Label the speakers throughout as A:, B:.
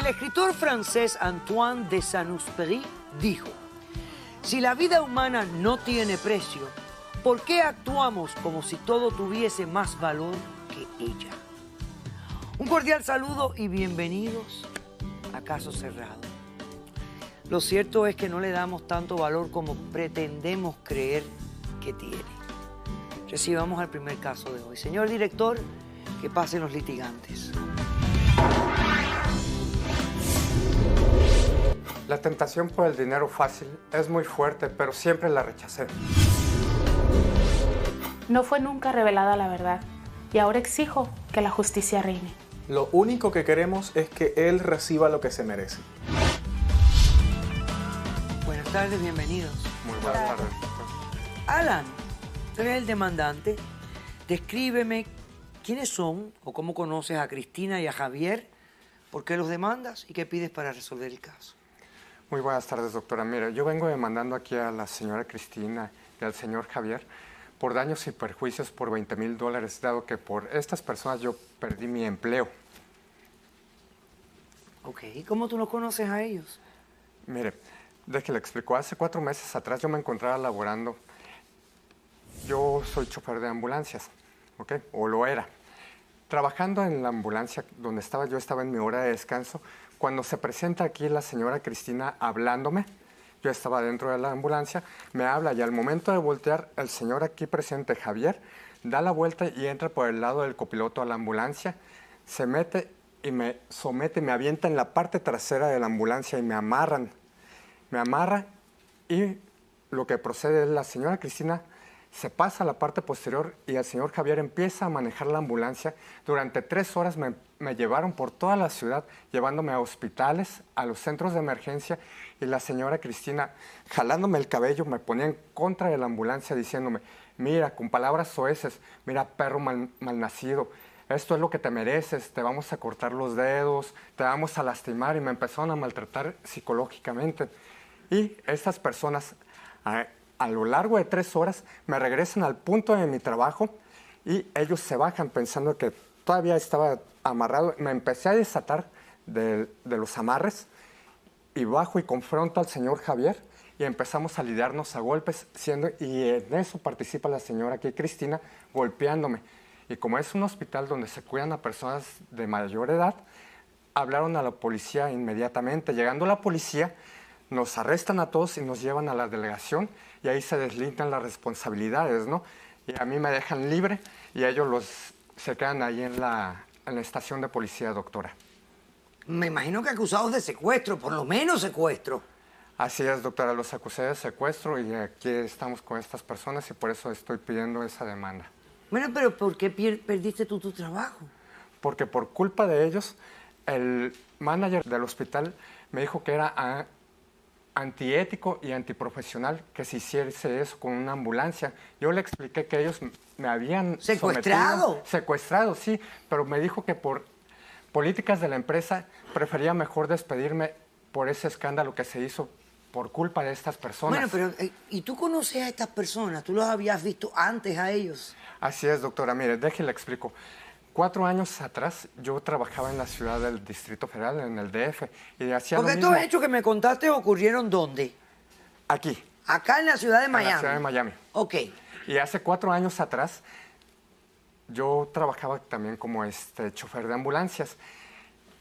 A: escritor francés Antoine de Saint-Exupéry dijo: si la vida humana no tiene precio, ¿por qué actuamos como si todo tuviese más valor que ella? Un cordial saludo y bienvenidos a Caso Cerrado. Lo cierto es que no le damos tanto valor como pretendemos creer que tiene. Recibamos al primer caso de hoy. Señor director, que pasen los litigantes.
B: La tentación por el dinero fácil es muy fuerte, pero siempre la rechacé.
C: No fue nunca revelada la verdad y ahora exijo que la justicia reine.
D: Lo único que queremos es que él reciba lo que se merece.
A: Buenas tardes, bienvenidos.
B: Muy buenas tardes, doctor.
A: Alan, tú eres el demandante. Descríbeme quiénes son o cómo conoces a Cristina y a Javier, por qué los demandas y qué pides para resolver el caso.
B: Muy buenas tardes, doctora. Mire, yo vengo demandando aquí a la señora Cristina y al señor Javier por daños y perjuicios por $20,000, dado que por estas personas yo perdí mi empleo.
A: Ok, ¿cómo tú los conoces a ellos?
B: Mire, déjale explico. Hace 4 meses atrás yo me encontraba laborando. Yo soy chofer de ambulancias, ¿ok? O lo era. Trabajando en la ambulancia donde estaba, yo estaba en mi hora de descanso. Cuando se presenta aquí la señora Cristina hablándome, yo estaba dentro de la ambulancia, me habla y al momento de voltear, el señor aquí presente, Javier, da la vuelta y entra por el lado del copiloto a la ambulancia, se mete y me somete, me avienta en la parte trasera de la ambulancia y me amarran. Me amarra y lo que procede es la señora Cristina se pasa a la parte posterior y el señor Javier empieza a manejar la ambulancia. Durante 3 horas me llevaron por toda la ciudad, llevándome a hospitales, a los centros de emergencia, y la señora Cristina, jalándome el cabello, me ponía en contra de la ambulancia diciéndome: mira, con palabras soeces, mira, perro malnacido, esto es lo que te mereces, te vamos a cortar los dedos, te vamos a lastimar, y me empezaron a maltratar psicológicamente. Y estas personas, a lo largo de 3 horas, me regresan al punto de mi trabajo y ellos se bajan pensando que todavía estaba amarrado. Me empecé a desatar de los amarres y bajo y confronto al señor Javier y empezamos a lidiarnos a golpes, y en eso participa la señora aquí, Cristina, golpeándome. Y como es un hospital donde se cuidan a personas de mayor edad, hablaron a la policía inmediatamente. Llegando la policía, nos arrestan a todos y nos llevan a la delegación y ahí se deslindan las responsabilidades, ¿no? Y a mí me dejan libre y ellos se quedan ahí en la estación de policía, doctora.
A: Me imagino que acusados de secuestro, por lo menos secuestro.
B: Así es, doctora, los acusé de secuestro y aquí estamos con estas personas y por eso estoy pidiendo esa demanda.
A: Bueno, pero ¿por qué perdiste tú tu trabajo?
B: Porque por culpa de ellos, el manager del hospital me dijo que era antiético y antiprofesional que se hiciese eso con una ambulancia. Yo le expliqué que ellos me habían
A: ¿Secuestrado?
B: Secuestrado, sí, pero me dijo que por políticas de la empresa prefería mejor despedirme por ese escándalo que se hizo por culpa de estas personas.
A: Bueno, pero ¿y tú conoces a estas personas? ¿Tú los habías visto antes a ellos?
B: Así es, doctora. Mire, déjele explico. 4 años atrás yo trabajaba en la ciudad del Distrito Federal, en el DF, y hacía lo
A: Porque
B: mismo.
A: estos hechos que me contaste ocurrieron ¿dónde?
B: Aquí.
A: Acá en la ciudad de Miami.
B: En la ciudad de Miami.
A: Ok.
B: Y hace 4 años atrás yo trabajaba también como chofer de ambulancias.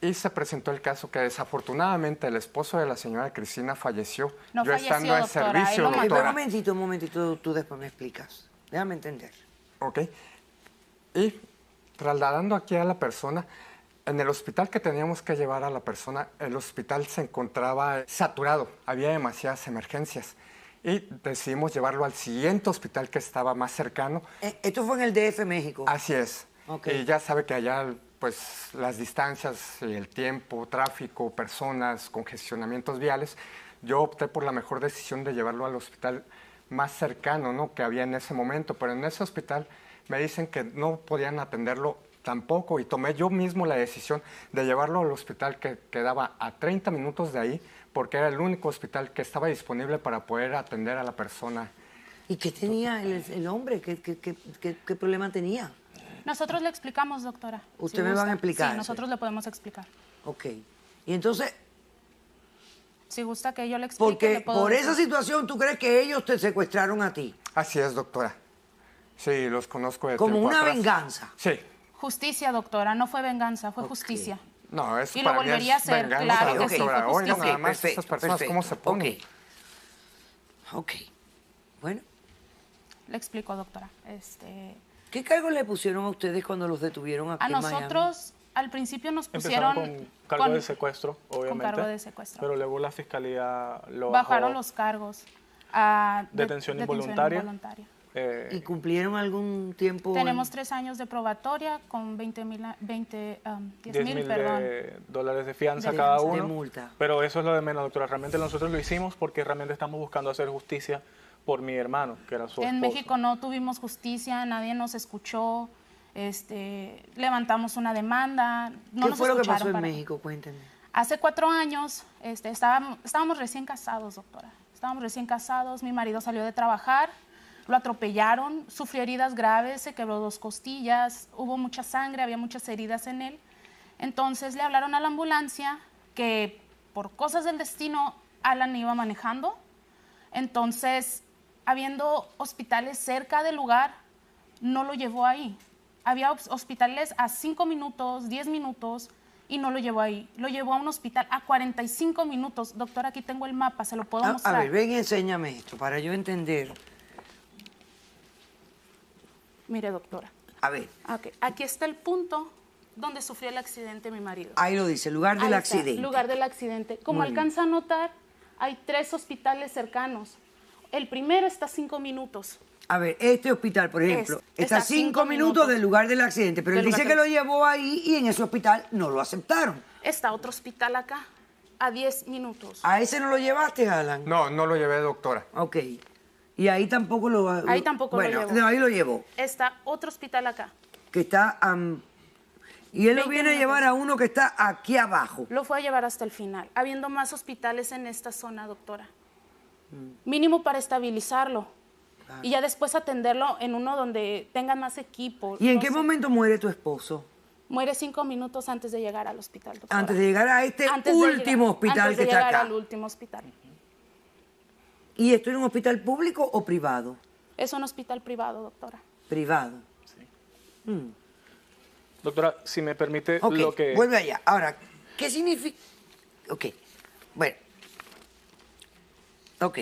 B: Y se presentó el caso que desafortunadamente el esposo de la señora Cristina falleció.
C: No
B: yo
C: falleció,
B: estando en
C: doctora,
B: servicio,
C: él lo
B: doctora.
A: Un momentito, tú después me explicas. Déjame entender.
B: Ok. Y trasladando aquí a la persona, en el hospital que teníamos que llevar a la persona, el hospital se encontraba saturado, había demasiadas emergencias. Y decidimos llevarlo al siguiente hospital que estaba más cercano.
A: Esto fue en el DF, México.
B: Así es.
A: Okay.
B: Y ya sabe que allá, pues, las distancias, el tiempo, tráfico, personas, congestionamientos viales, yo opté por la mejor decisión de llevarlo al hospital más cercano, ¿no?, que había en ese momento. Pero en ese hospital me dicen que no podían atenderlo tampoco y tomé yo mismo la decisión de llevarlo al hospital que quedaba a 30 minutos de ahí, porque era el único hospital que estaba disponible para poder atender a la persona.
A: ¿Y qué tenía el hombre? ¿Qué problema tenía?
C: Nosotros le explicamos, doctora.
A: ¿Usted me van a explicar?
C: Sí, nosotros le podemos explicar.
A: Ok. Y entonces,
C: Si gusta que yo le explique,
A: porque
C: le puedo
A: por
C: decir.
A: esa situación tú crees que ellos te secuestraron a ti.
B: Así es, doctora. Sí, los conozco de
A: Como
B: tiempo
A: una
B: atrás.
A: venganza.
B: Sí.
C: Justicia, doctora, no fue venganza, fue justicia.
B: No, eso
C: Y lo
B: para mí
C: volvería
B: es
C: a hacer,
B: venganza,
C: claro
A: que sí,
B: doctora.
C: fue
B: Oiga,
C: justicia.
B: nada más esas personas cómo se ponen.
A: Ok. Bueno,
C: Le explico, doctora.
A: ¿qué cargos le pusieron a ustedes cuando los detuvieron aquí
C: A
A: en Miami?
C: nosotros, al principio nos
D: Empezaron
C: pusieron...
D: con cargo de secuestro, obviamente.
C: cargo de secuestro.
D: Pero luego la fiscalía lo
C: Bajaron
D: bajó.
C: los cargos a
D: Detención involuntaria.
A: ¿Y cumplieron algún tiempo?
C: Tenemos 3 años de probatoria con 10 mil, perdón.
D: $10,000 de fianza
C: De
D: cada
C: fianza.
D: uno.
A: De multa.
D: Pero eso es lo de menos, doctora. Realmente nosotros lo hicimos porque realmente estamos buscando hacer justicia por mi hermano, que era su esposo.
C: En México no tuvimos justicia, nadie nos escuchó, levantamos una demanda, no
A: ¿Qué
C: nos
A: fue lo que
C: escucharon
A: pasó en
C: para-
A: México? Cuéntenme.
C: Hace 4 años estábamos recién casados, doctora. Estábamos recién casados, mi marido salió de trabajar, lo atropellaron, sufrió heridas graves, se quebró 2 costillas, hubo mucha sangre, había muchas heridas en él. Entonces le hablaron a la ambulancia que por cosas del destino Alan iba manejando. Entonces, habiendo hospitales cerca del lugar, no lo llevó ahí. Había hospitales a 5 minutos, 10 minutos, y no lo llevó ahí. Lo llevó a un hospital a 45 minutos. Doctor, aquí tengo el mapa, se lo puedo mostrar.
A: A ver, ven y enséñame esto para yo entender.
C: Mire, doctora.
A: A ver,
C: Ok, aquí está el punto donde sufrió el accidente mi marido.
A: ahí lo dice, lugar del
C: Ahí está,
A: accidente.
C: lugar del accidente. Como
A: Muy bien.
C: alcanza a notar, hay 3 hospitales cercanos. El primero está a 5 minutos.
A: A ver, este hospital, por ejemplo, está a 5 minutos del lugar del accidente, pero él
C: Del
A: dice
C: lugar
A: que
C: del-
A: lo llevó ahí y en ese hospital no lo aceptaron.
C: Está otro hospital acá, a 10 minutos.
A: ¿A ese no lo llevaste, Alan?
B: No, no lo llevé, doctora.
A: Ok. Y ahí tampoco lo...
C: Ahí tampoco lo
A: bueno,
C: llevó.
A: no, ahí lo llevó.
C: Está otro hospital acá.
A: Que está... y él lo
C: 20
A: viene a
C: minutos.
A: llevar a uno que está aquí abajo.
C: Lo fue a llevar hasta el final, habiendo más hospitales en esta zona, doctora.
A: Mm.
C: Mínimo para estabilizarlo. Y ya después atenderlo en uno donde tengan más equipo.
A: ¿Y en
C: no
A: qué
C: sé.
A: momento muere tu esposo?
C: Muere 5 minutos antes de llegar al hospital, doctora.
A: Antes de llegar a este
C: Antes de
A: último
C: llegar-
A: hospital
C: antes
A: que
C: de
A: está
C: llegar
A: acá.
C: al último hospital.
A: ¿Y esto era un hospital público o privado?
C: Es un hospital privado, doctora.
A: Privado.
D: Doctora, si me permite
A: Ok,
D: lo que...
A: vuelve allá. Ahora, ¿qué significa? Ok, bueno. Ok.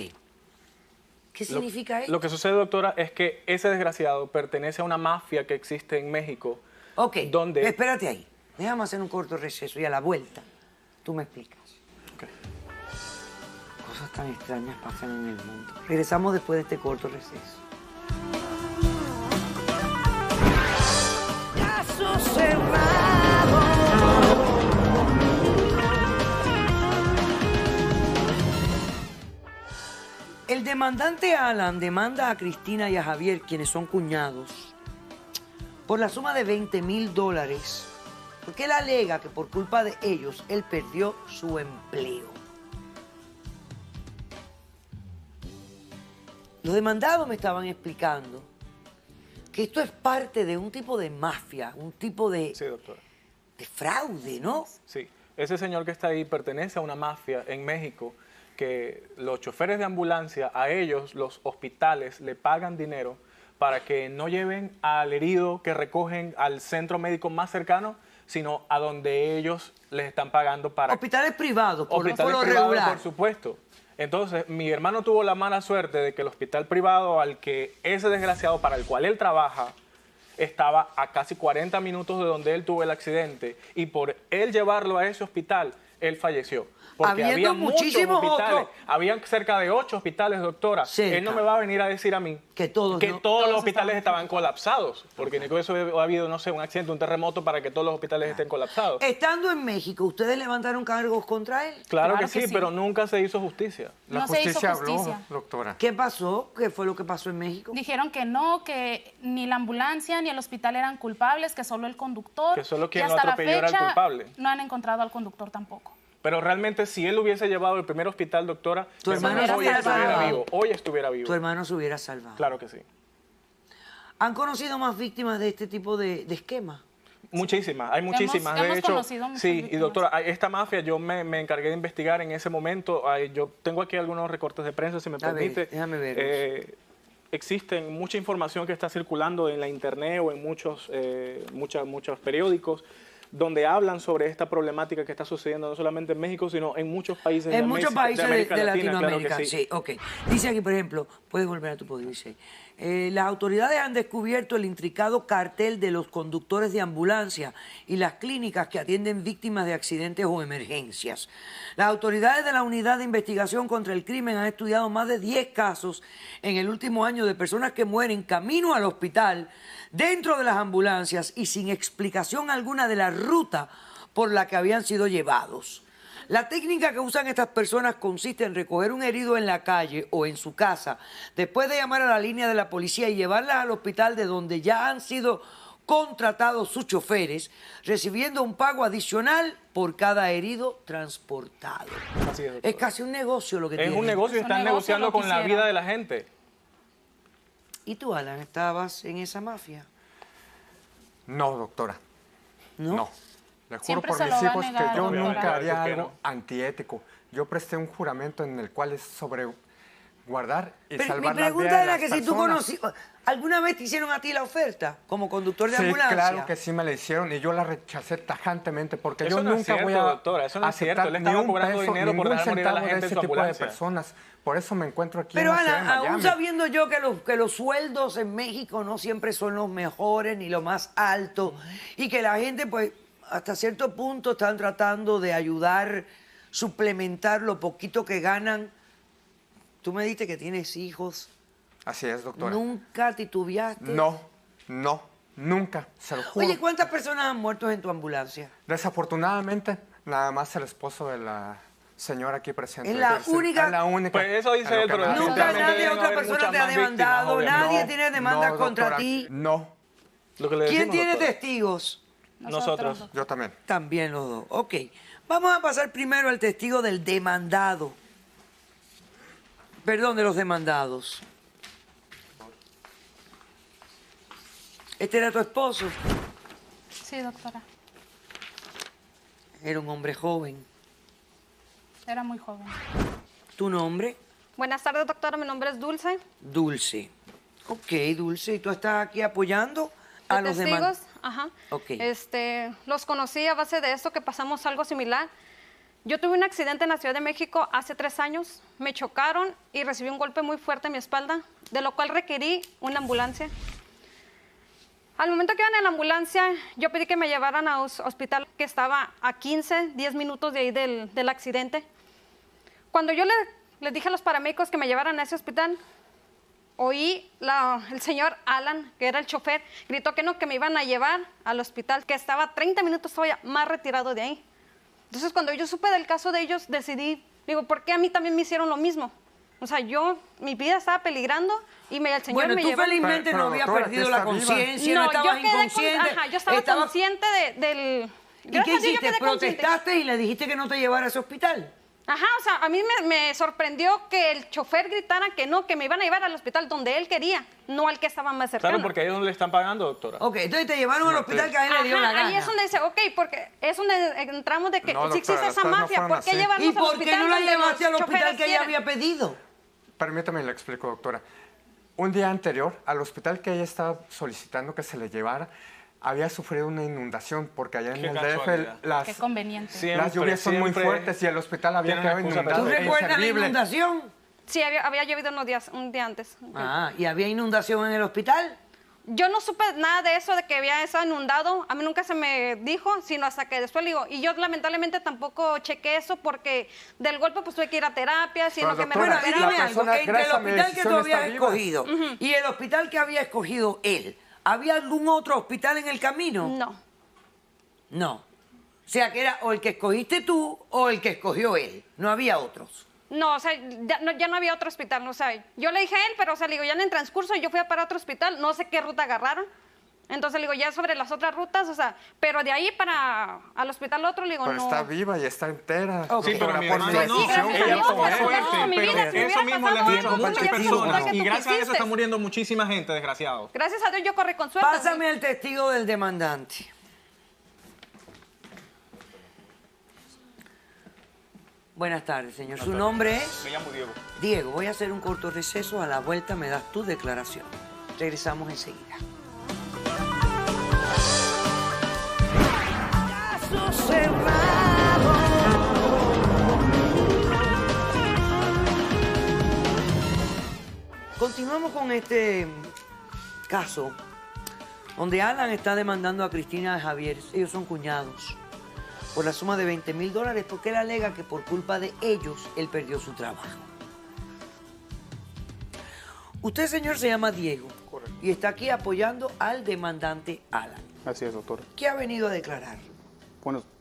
A: ¿Qué significa esto?
D: Lo que sucede, doctora, es que ese desgraciado pertenece a una mafia que existe en México.
A: Ok,
D: donde...
A: espérate ahí. Déjame hacer un corto receso y a la vuelta tú me explicas.
D: Ok.
A: Cosas tan extrañas pasan en el mundo. Regresamos después de este corto receso. Caso cerrado. El demandante Alan demanda a Cristina y a Javier, quienes son cuñados, por la suma de $20,000, porque él alega que por culpa de ellos él perdió su empleo. Los demandados me estaban explicando que esto es parte de un tipo de mafia, un tipo de,
D: Sí, doctora.
A: de fraude, ¿no?
D: Sí. Ese señor que está ahí pertenece a una mafia en México que los choferes de ambulancia, a ellos, los hospitales, le pagan dinero para que no lleven al herido que recogen al centro médico más cercano, sino a donde ellos les están pagando para...
A: Hospitales privados, por
D: Hospitales
A: lo
D: privados,
A: regular.
D: por supuesto. Entonces, mi hermano tuvo la mala suerte de que el hospital privado al que ese desgraciado para el cual él trabaja estaba a casi 40 minutos de donde él tuvo el accidente y por él llevarlo a ese hospital, él falleció. Porque
A: Habiendo
D: había muchos
A: muchísimos
D: hospitales,
A: otros.
D: habían cerca de 8 hospitales, doctora.
A: Cerca.
D: Él no me va a venir a decir a mí
A: Que todos, ¿no?
D: todos los hospitales estaban colapsados, porque ni con eso ha habido, no sé, un accidente, un terremoto para que todos los hospitales estén colapsados.
A: Estando en México, ¿ustedes levantaron cargos contra él?
D: Claro
C: Claro
D: que
C: que
D: sí,
C: sí.
D: pero nunca se hizo justicia.
B: La
C: No se hizo
B: justicia
C: justicia.
B: habló, doctora.
A: ¿Qué pasó? ¿Qué fue lo que pasó en México?
C: Dijeron que no, que ni la ambulancia ni el hospital eran culpables, que solo el conductor.
D: Que solo quien
C: y
D: lo
C: hasta la
D: atropelló era el
C: fecha
D: culpable.
C: no han encontrado al conductor tampoco.
D: Pero realmente si él hubiese llevado el primer hospital, doctora,
A: Tu
D: mi
A: hermano
D: hermano
A: se hubiera salvado.
D: Hoy estuviera vivo.
A: Tu hermano se hubiera salvado.
D: Claro que sí.
A: ¿Han conocido más víctimas de este tipo de esquema?
D: Muchísimas, hay muchísimas.
C: Hemos
D: de hecho,
C: conocido muchas
D: sí, y
C: víctimas.
D: doctora, esta mafia yo me encargué de investigar en ese momento. Yo tengo aquí algunos recortes de prensa, si me
A: A ver,
D: permite.
A: déjame verlos.
D: Existen mucha información que está circulando en la internet o en muchos periódicos donde hablan sobre esta problemática que está sucediendo no solamente en México, sino en muchos países
A: En muchos países de
D: América Latina,
A: Latinoamérica,
D: claro que
A: sí. Ok. Dice aquí, por ejemplo, puedes volver a tu podio, dice, las autoridades han descubierto el intricado cartel de los conductores de ambulancia y las clínicas que atienden víctimas de accidentes o emergencias. Las autoridades de la Unidad de Investigación contra el Crimen han estudiado más de 10 casos en el último año de personas que mueren camino al hospital, dentro de las ambulancias y sin explicación alguna de la ruta por la que habían sido llevados. La técnica que usan estas personas consiste en recoger un herido en la calle o en su casa, después de llamar a la línea de la policía y llevarlas al hospital de donde ya han sido contratados sus choferes, recibiendo un pago adicional por cada herido transportado.
D: Así es, doctora.
A: Es casi un negocio lo que
D: Es
A: tienen.
D: un negocio y
C: Es un
D: están
C: negocio
D: negociando
C: lo
D: con la
C: quisiera.
D: vida de la gente.
A: ¿Y tú, Alan, estabas en esa mafia?
B: No, doctora.
A: ¿No?
B: No. Le juro
C: Siempre
B: por
C: se
B: mis
C: lo va a
B: hijos
C: negar,
B: que yo
C: doctora.
B: nunca haría
D: Claro que
B: algo
D: no.
B: antiético. Yo presté un juramento en el cual es sobre guardar y
A: Pero mi
B: salvar las
A: pregunta
B: vidas de
A: era
B: las
A: que si tú
B: personas.
A: conocías, ¿alguna vez te hicieron a ti la oferta como conductor de
B: Sí,
A: ambulancia?
B: claro que sí me la hicieron y yo la rechacé tajantemente porque
D: Eso
B: yo
D: no es
B: nunca
D: cierto,
B: voy a
D: doctora, eso no es cierto.
B: aceptar
D: Él
B: ni
D: estaba
B: un
D: cobrando
B: peso,
D: dinero por
B: ningún
D: dejar morir a la
B: centavo de
D: gente en
B: ese
D: su
B: tipo de
D: ambulancia.
B: personas. Por eso me encuentro aquí
A: Pero
B: en la ciudad
A: Ana,
B: de
A: aún
B: Miami.
A: sabiendo yo que los sueldos en México no siempre son los mejores ni los más altos y que la gente pues hasta cierto punto están tratando de ayudar, suplementar lo poquito que ganan. Tú me dijiste que tienes hijos.
B: Así es, doctora.
A: ¿Nunca titubeaste?
B: No, nunca, se lo juro.
A: Oye, ¿cuántas personas han muerto en tu ambulancia?
B: Desafortunadamente, nada más el esposo de la señora aquí presente.
A: Es la única-
B: Es la única.
D: Pues eso dice
B: en lo
D: él,
B: que
D: pero
B: me
A: Nunca
D: Definitivamente
A: nadie,
D: deben
A: otra
D: haber
A: persona
D: muchas
A: te ha
D: más víctimas,
A: demandado,
D: obviamente.
A: nadie tiene demandas
B: no,
A: contra
B: doctora,
A: ti.
B: No,
D: Lo que le
A: ¿Quién
D: decimos,
A: tiene
D: doctora.
A: testigos?
D: Nosotros.
B: yo también.
A: También los dos. Ok. Vamos a pasar primero al testigo del demandado. Perdón, de los demandados. ¿Este era tu esposo?
C: Sí, doctora.
A: Era un hombre joven.
C: Era muy joven.
A: ¿Tu nombre?
E: Buenas tardes, doctora. Mi nombre es Dulce.
A: Dulce. Ok, Dulce. ¿Y tú estás aquí apoyando a
E: De
A: los
E: testigos,
A: demandados?
E: ajá.
A: Ok.
E: Los conocí a base de esto, que pasamos algo similar. Yo tuve un accidente en la Ciudad de México hace 3 años. Me chocaron y recibí un golpe muy fuerte en mi espalda, de lo cual requerí una ambulancia. Al momento que iban en la ambulancia, yo pedí que me llevaran a un hospital que estaba a 15, 10 minutos de ahí del accidente. Cuando yo les dije a los paramédicos que me llevaran a ese hospital, oí el señor Alan, que era el chofer, gritó que no, que me iban a llevar al hospital, que estaba 30 minutos todavía más retirado de ahí. Entonces, cuando yo supe del caso de ellos, decidí, digo, ¿por qué a mí también me hicieron lo mismo? O sea, mi vida estaba peligrando y el señor
A: Bueno,
E: me
A: tú
E: llevó.
A: felizmente
B: Pero,
A: no habías
B: doctora,
A: perdido
B: ¿qué
A: la
B: está viva?
A: conciencia, no estabas inconsciente.
E: Yo estaba
A: estabas-
E: consciente del...
A: ¿Y
E: Gracias
A: qué
E: a Dios yo
A: hiciste?
E: quedé consciente.
A: ¿Protestaste y le dijiste que no te llevara a ese hospital?
E: Ajá, o sea, a mí me sorprendió que el chofer gritara que no, que me iban a llevar al hospital donde él quería, no al que estaba más cercano.
D: Claro, porque a ellos no le están pagando, doctora.
A: Ok, entonces te llevaron al hospital que a él le dio la
E: Ajá,
A: gana.
E: ahí es donde dice, ok, porque es donde entramos de que
B: No,
E: si
B: doctora,
E: existe
B: las
E: esa
B: cosas no
E: mafia,
B: fueron
E: ¿por qué
B: así.
E: llevarnos
A: ¿Y
E: al
A: por
E: hospital
A: qué no la
E: donde
A: llevaste al
E: los
A: hospital
E: choferes
A: que ella
E: quieren?
A: había pedido?
B: Permítame, le explico, doctora. Un día anterior, al hospital que ella estaba solicitando que se le llevara, había sufrido una inundación porque allá en
D: Qué
B: el
D: casualidad.
B: DF
C: Qué conveniente.
D: Siempre,
B: las lluvias son muy
D: siempre
B: fuertes y el hospital había
D: tienen
B: quedado
D: excusa para
B: inundado.
A: ¿Tú
D: eso.
B: e
A: recuerdas la
B: inservible.
A: inundación?
E: Sí, había llovido un día antes.
A: Ah, ¿y había inundación en el hospital?
E: Yo no supe nada de eso, de que había estado inundado. A mí nunca se me dijo, sino hasta que después le digo. Y yo lamentablemente tampoco chequé eso porque del golpe pues tuve que ir a terapia, sino
B: Pero,
E: que me
B: doctora,
A: Bueno, y
E: recuperaron.
A: dime
B: la
A: algo,
B: persona,
A: que entre el
B: gracias a mi
A: hospital que tú
B: decisión,
A: habías
B: está viva.
A: escogido y el hospital que había escogido él, ¿había algún otro hospital en el camino?
E: No.
A: No. O sea, que era o el que escogiste tú o el que escogió él. No había otros.
E: No, o sea, ya no había otro hospital, o sea, yo le dije a él, pero, o sea, le digo, ya en el transcurso yo fui a para otro hospital, no sé qué ruta agarraron, entonces le digo, ya sobre las otras rutas, o sea, pero de ahí al hospital otro, le digo,
B: Pero
E: no.
B: está viva y está entera.
A: Ok.
D: Sí, pero
B: doctora,
D: mi
B: por
D: hermana
B: mi
D: no.
E: Sí, gracias a
B: decisión.
D: Ella
E: Dios,
D: fue
E: pero
D: fuerte,
E: no, mi vida,
D: pero
E: si hubiera
D: eso mismo le
E: pasado
D: han dicho a
E: algo,
D: muchas
E: tú ya
D: personas.
E: sabes que
D: Y
E: tú
D: gracias a eso
E: quisiste.
D: está muriendo muchísima gente, desgraciado.
E: Gracias a Dios yo corrí con suerte.
A: Pásame al testigo del demandante. Buenas tardes, señor. ¿Su nombre es?
F: Me llamo Diego.
A: Diego, voy a hacer un corto receso. A la vuelta me das tu declaración. Regresamos enseguida. Caso cerrado. Continuamos con este caso donde Alan está demandando a Cristina Javier. Ellos son cuñados. Por la suma de $20,000 porque él alega que por culpa de ellos él perdió su trabajo. Usted, señor, se llama Diego.
F: Correcto.
A: Y está aquí apoyando al demandante Alan.
F: Así es, doctor.
A: ¿Qué ha venido a declarar?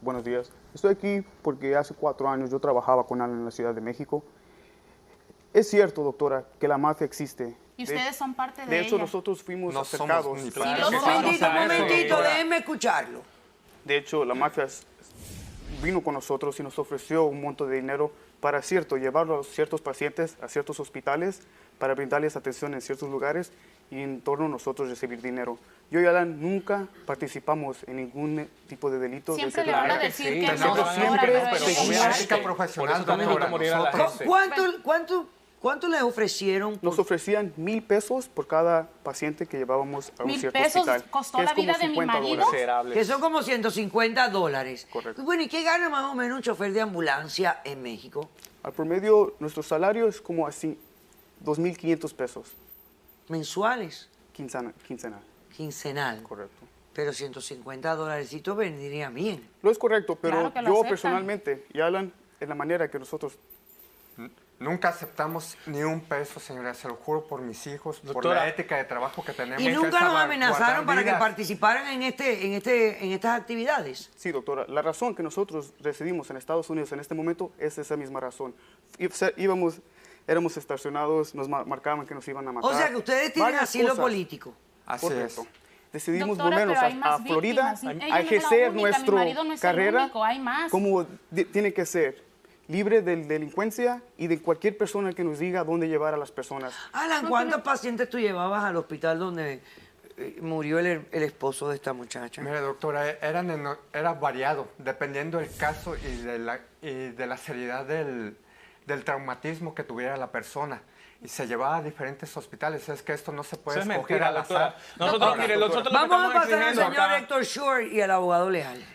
F: Buenos días. Estoy aquí porque hace 4 años yo trabajaba con Alan en la Ciudad de México. Es cierto, doctora, que la mafia existe.
C: Y ustedes son parte de
F: De hecho,
C: ella.
F: nosotros fuimos
B: No
F: acercados.
B: somos ni
F: Claro
C: lo
F: que
C: somos.
F: sí.
A: Un momentito, déjenme escucharlo.
F: De hecho, la mafia vino con nosotros y nos ofreció un monto de dinero para, llevarlo a ciertos pacientes a ciertos hospitales, para brindarles atención en ciertos lugares y en torno a nosotros recibir dinero. Yo y Alan nunca participamos en ningún tipo de delito.
C: Siempre
F: de
C: le van a
D: Claro que
C: decir
D: sí,
C: que no,
F: nosotros
C: doctora,
F: siempre
C: pero
F: seguimos
C: ella-
F: la
B: ética
F: Sí.
B: profesional,
D: Por eso también
B: doctora,
D: hay que morir a la
B: nosotros.
D: gente.
A: ¿Cuánto les ofrecieron?
F: Nos ofrecían $1,000 por cada paciente que llevábamos a un
C: $1,000
F: cierto hospital.
C: costó
F: que es
C: la vida
F: como
C: de mi
F: $50.
C: marido.
D: Miserables.
A: Que son como $150.
F: Correcto.
A: Bueno, ¿y qué gana más o menos un chofer de ambulancia en México?
F: Al promedio, nuestro salario es como así, $2,500
A: Mensuales,
F: quincenal.
A: quincenal.
F: Correcto.
A: Pero $150 vendría bien.
F: Lo es correcto, pero
C: Claro que lo
F: yo
C: aceptan.
F: personalmente y Alan, en la manera que nosotros...
B: Nunca aceptamos ni un peso, señora, se lo juro por mis hijos, por
D: Doctora.
B: la ética de trabajo que tenemos.
A: ¿Y
B: que
A: nunca
B: es
A: nos amenazaron para que
B: vidas.
A: participaran en estas actividades?
F: Sí, doctora, la razón que nosotros residimos en Estados Unidos en este momento es esa misma razón. Éramos estacionados, nos marcaban que nos iban a matar.
A: O sea que ustedes tienen
F: Varias
A: asilo
F: cosas.
A: político.
B: Así
F: Correcto.
B: es.
F: Decidimos
C: Doctora,
F: volvernos
C: pero hay más
F: a Florida
C: víctimas. Ella
F: a
C: no es la
F: ejercer
C: única, mi
F: nuestra
C: marido no es el
F: carrera
C: único, hay más.
F: como tiene que ser, libre de delincuencia y de cualquier persona que nos diga dónde llevar a las personas.
A: Alan, ¿cuántos pacientes tú llevabas al hospital donde murió el esposo de esta muchacha?
B: Mire, doctora, era variado, dependiendo del caso y de la seriedad del traumatismo que tuviera la persona. Y se llevaba a diferentes hospitales. Es que esto no se puede
D: Eso es
B: escoger
D: mentira,
B: al
D: doctora.
B: azar.
D: Nosotros,
A: Ok.
D: mire, nosotros lo que
A: Vamos a
D: estamos
A: pasar al
D: exigiendo
A: señor
D: acá-
A: Héctor Shore y al abogado leal.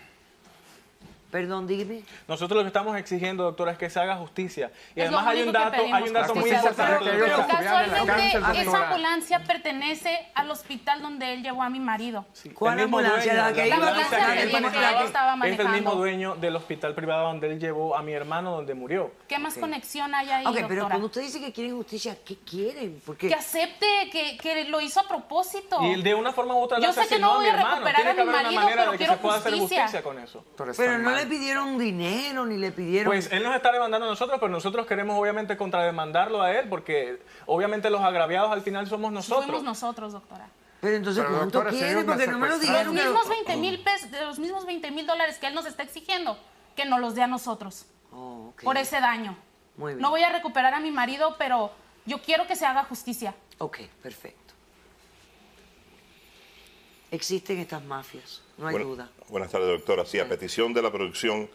A: Perdón, dime.
D: Nosotros lo que estamos exigiendo, doctora, es que se haga justicia. Y
C: Es lo
D: además hay un
C: único que
D: dato,
C: pedimos,
D: hay un dato muy
C: justicia,
D: importante.
B: doctora.
C: Pero
B: Ellos estuvieran en la
C: casualmente
B: cárcel,
C: esa
B: doctora.
C: ambulancia pertenece al hospital donde él llevó a mi marido.
A: ¿Cuál
D: El mismo
A: ambulancia?
D: dueño,
A: ¿La que
C: la
A: iba
C: ambulancia
A: a
C: que
A: buscar?
C: él
A: ¿Cómo
C: estaba
D: es el
C: manejando.
D: mismo dueño del hospital privado donde él llevó a mi hermano donde murió.
C: ¿Qué más conexión hay ahí,
A: Ok, pero
C: doctora?
A: cuando usted dice que quieren justicia, ¿qué quieren? Porque
C: Que acepte que lo hizo a propósito.
D: Y de una forma u otra
C: Yo
D: le
C: sé que
D: asesinó
C: no
D: a mi
C: voy a
D: hermano.
C: recuperar
D: Tiene
C: a
D: que
C: mi
D: haber una
C: marido,
D: manera
C: pero
D: de que
C: quiero
D: se pueda hacer
C: justicia.
D: justicia con eso.
B: Doctora,
A: pero
B: están
A: no
B: mal.
A: le pidieron dinero ni le pidieron.
D: Pues él nos está demandando a nosotros, pero nosotros queremos obviamente contrademandarlo a él, porque obviamente los agraviados al final somos nosotros.
C: Fuimos nosotros, doctora.
A: Pero entonces,
B: Pero,
A: ¿cuánto
B: doctora, si
A: quieren?
B: ellos me
A: Porque no me lo
B: secuestraron.
A: dijeron.
C: Los
A: que lo-
C: mismos $20,000 de los mismos $20,000 que él nos está exigiendo, que nos los dé a nosotros
A: Oh, ok.
C: por ese daño.
A: Muy bien.
C: No voy a recuperar a mi marido, pero yo quiero que se haga justicia.
A: Ok, perfecto. Existen estas mafias, no hay duda.
G: Buenas tardes, doctora. Sí, a petición de la producción,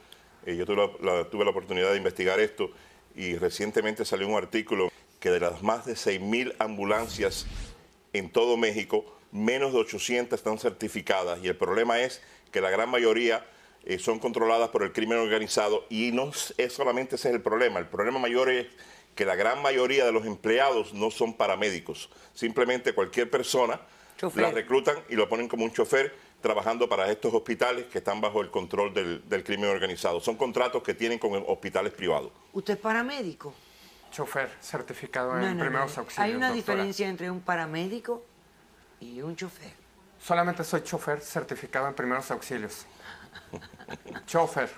G: yo tuve la oportunidad de investigar esto y recientemente salió un artículo que de las más de 6,000 ambulancias en todo México, menos de 800 están certificadas y el problema es que la gran mayoría son controladas por el crimen organizado y no es solamente ese es el problema mayor es que la gran mayoría de los empleados no son paramédicos, simplemente cualquier persona
A: Chofer.
G: la reclutan y lo ponen como un chofer trabajando para estos hospitales que están bajo el control del crimen organizado. Son contratos que tienen con hospitales privados.
A: ¿Usted es paramédico?
B: Chofer certificado
A: No,
B: en
A: no,
B: primeros
A: no.
B: auxilios,
A: Hay una
B: doctora.
A: diferencia entre un paramédico y un chofer.
B: Solamente soy chofer certificado en primeros auxilios. Chofer.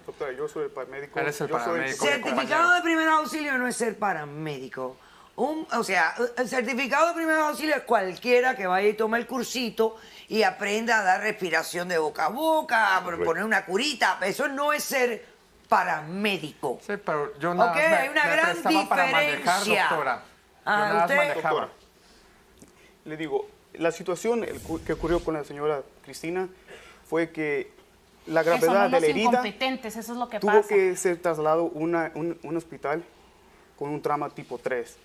F: Doctora, yo soy el paramédico.
B: Eres el
F: yo soy
B: paramédico. Con mi
A: Certificado de primer auxilio no es ser paramédico. O sea, el certificado de primer auxilio es cualquiera que vaya y tome el cursito y aprenda a dar respiración de boca a boca, poner una curita. Eso no es ser paramédico.
B: Sí, pero yo nada
A: Ok,
B: me-
A: hay una
B: me
A: gran
B: prestaba para manejar,
A: diferencia.
B: doctora.
A: Ah,
B: yo nada más
A: usted-
B: manejaba.
F: Doctora, le digo, la situación que ocurrió con la señora Cristina fue que la
C: Eso,
F: gravedad
C: no
F: de
C: los
F: la herida,
C: incompetentes, eso es lo que
F: tuvo
C: pasa.
F: que ser trasladado a un hospital con un trauma tipo 3.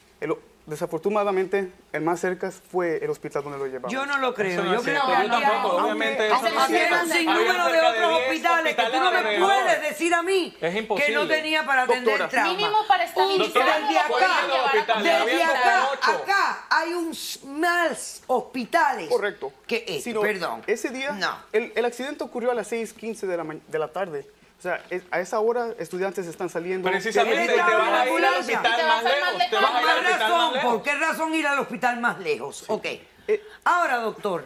F: Desafortunadamente, el más cerca fue el hospital donde lo llevamos.
A: Yo no lo creo.
D: Eso no
A: Yo
D: es
A: creo
D: cierto.
A: que
D: Yo tampoco, obviamente.
C: Hace más
A: aquí hay un
C: grande.
A: sinnúmero de
D: Había cerca de
A: otros
D: 10
A: hospitales que tú no me
D: alrededor.
A: puedes decir a mí
D: Es
A: que
D: imposible.
A: no tenía para atender
F: Doctora.
A: trauma.
C: Mínimo para estabilizar.
D: Doctora,
A: Desde acá,
D: ¿cuál es el hospital?
A: desde
D: Había
A: acá,
D: 8.
A: acá hay más hospitales
F: Correcto.
A: que este,
F: Sino,
A: perdón.
F: Ese día,
A: No.
F: el accidente ocurrió a las 6:15 de la tarde. O sea, a esa hora estudiantes están saliendo.
D: Precisamente
A: Él
D: te
A: estaba
D: vas
A: en la
D: a ir al
A: ambulancia.
D: hospital
C: Y te
D: más
C: vas a ir
D: lejos.
C: más
D: Te
C: lejos.
D: vas a ir al
A: ¿Por qué
D: hospital más
A: razón?
D: lejos.
A: ¿Por qué razón ir al hospital más lejos? Ok. Ahora, doctor,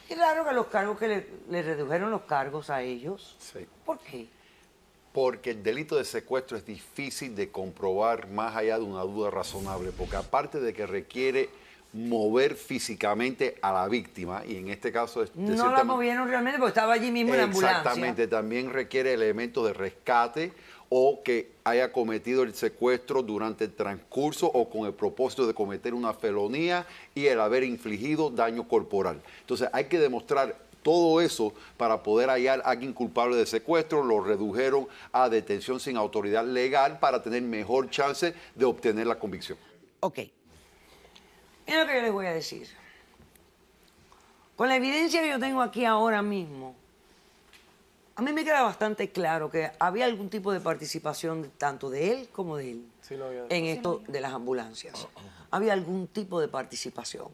A: es raro que los cargos que le redujeron los cargos a ellos.
H: Sí.
A: ¿Por qué?
H: Porque el delito de secuestro es difícil de comprobar más allá de una duda razonable, porque aparte de que requiere mover físicamente a la víctima, y en este caso
A: No la movieron realmente porque estaba allí mismo en la ambulancia.
H: Exactamente, también requiere elementos de rescate o que haya cometido el secuestro durante el transcurso o con el propósito de cometer una felonía y el haber infligido daño corporal. Entonces hay que demostrar todo eso para poder hallar a alguien culpable de secuestro. Lo redujeron a detención sin autoridad legal para tener mejor chance de obtener la convicción.
A: Ok. Mira lo que yo les voy a decir. Con la evidencia que yo tengo aquí ahora mismo, a mí me queda bastante claro que había algún tipo de participación tanto de él como de él
D: Sí lo había.
A: en esto de las ambulancias. Había algún tipo de participación.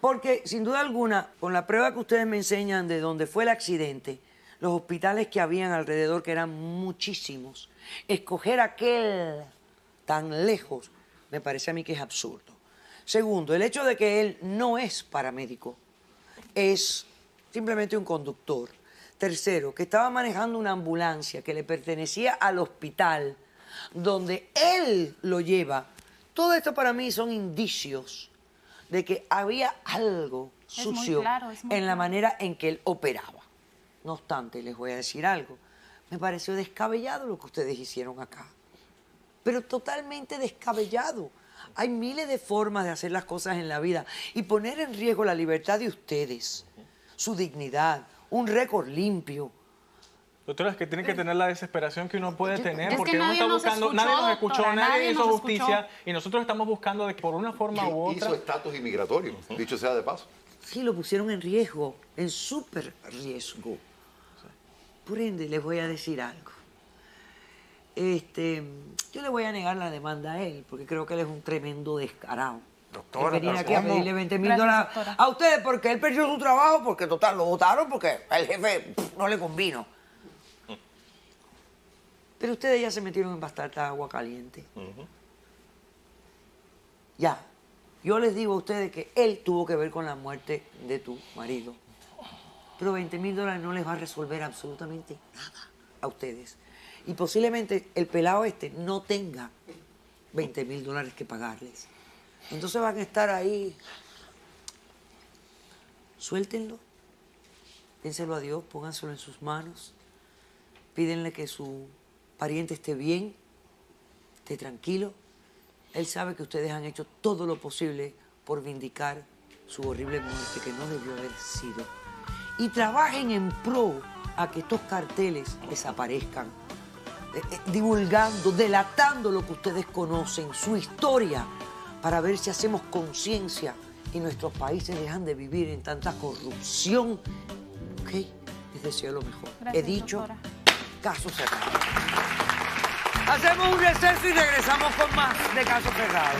A: Porque, sin duda alguna, con la prueba que ustedes me enseñan de dónde fue el accidente, los hospitales que habían alrededor, que eran muchísimos, escoger aquel tan lejos, me parece a mí que es absurdo. Segundo, el hecho de que él no es paramédico, es simplemente un conductor. Tercero, que estaba manejando una ambulancia que le pertenecía al hospital donde él lo lleva. Todo esto para mí son indicios de que había algo
C: Es muy
A: sucio
C: claro, es muy
A: en la
C: claro.
A: manera en que él operaba. No obstante, les voy a decir algo. Me pareció descabellado lo que ustedes hicieron acá. Pero totalmente descabellado. Hay miles de formas de hacer las cosas en la vida y poner en riesgo la libertad de ustedes, su dignidad, un récord limpio.
D: Doctora, es que tienen que tener la desesperación que uno puede tener,
C: Es que
D: porque uno
C: nadie
D: está
C: nos
D: buscando,
C: escuchó,
D: nadie nos escuchó,
C: doctora,
D: nadie
C: nadie
D: hizo
C: nos
D: justicia,
C: escuchó.
D: y nosotros estamos buscando de que por una forma u otra.
H: Hizo estatus inmigratorio, dicho sea de paso.
A: Sí, lo pusieron en riesgo, en súper riesgo. Por ende, les voy a decir algo. Yo le voy a negar la demanda a él, porque creo que él es un tremendo descarado.
F: Doctora,
A: Él venía
F: ¿pero
A: aquí a
F: cómo?
A: pedirle 20 mil
C: Gracias,
A: dólares
C: doctora.
A: a ustedes porque él perdió su trabajo, porque total, lo votaron porque el jefe no le convino. Pero ustedes ya se metieron en bastante agua caliente. Ya. Yo les digo a ustedes que él tuvo que ver con la muerte de tu marido. Pero 20 mil dólares no les va a resolver absolutamente nada a ustedes. Y posiblemente el pelado este no tenga 20 mil dólares que pagarles. Entonces van a estar ahí. Suéltenlo. Dénselo a Dios, pónganselo en sus manos. Pídenle que su pariente esté bien, esté tranquilo. Él sabe que ustedes han hecho todo lo posible por vindicar su horrible muerte que no debió haber sido. Y trabajen en pro a que estos carteles desaparezcan, divulgando, delatando lo que ustedes conocen, su historia, para ver si hacemos conciencia y nuestros países dejan de vivir en tanta corrupción. ¿Ok? Les deseo lo mejor.
C: Gracias,
A: He dicho,
C: doctora.
A: caso cerrado. Hacemos un receso y regresamos con más de Caso Cerrado.